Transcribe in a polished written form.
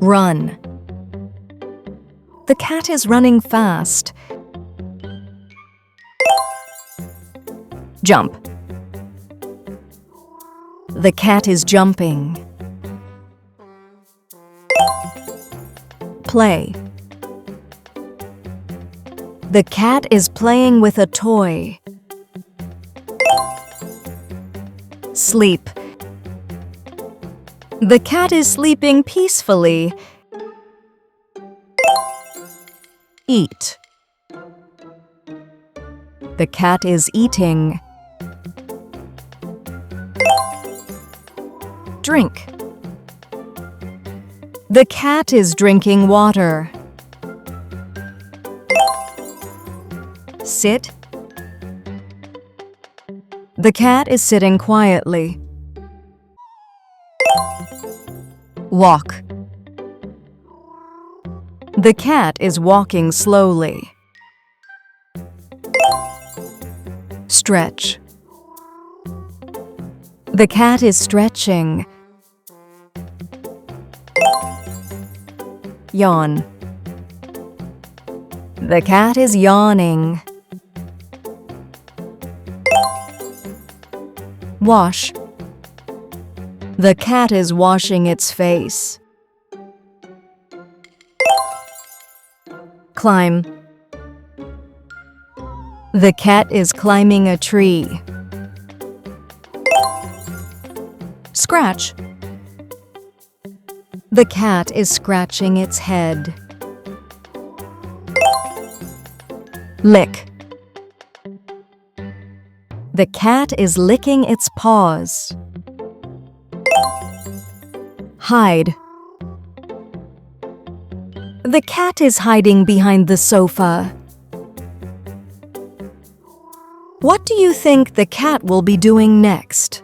Run. The cat is running fast. Jump. The cat is jumping. Play. The cat is playing with a toy. Sleep. The cat is sleeping peacefully. Eat. The cat is eating. Drink. The cat is drinking water. Sit. The cat is sitting quietly. Walk. The cat is walking slowly. Stretch. The cat is stretching. Yawn. The cat is yawning. Wash. The cat is washing its face. Climb. The cat is climbing a tree. Scratch. The cat is scratching its head. Lick. The cat is licking its paws. Hide. The cat is hiding behind the sofa. What do you think the cat will be doing next?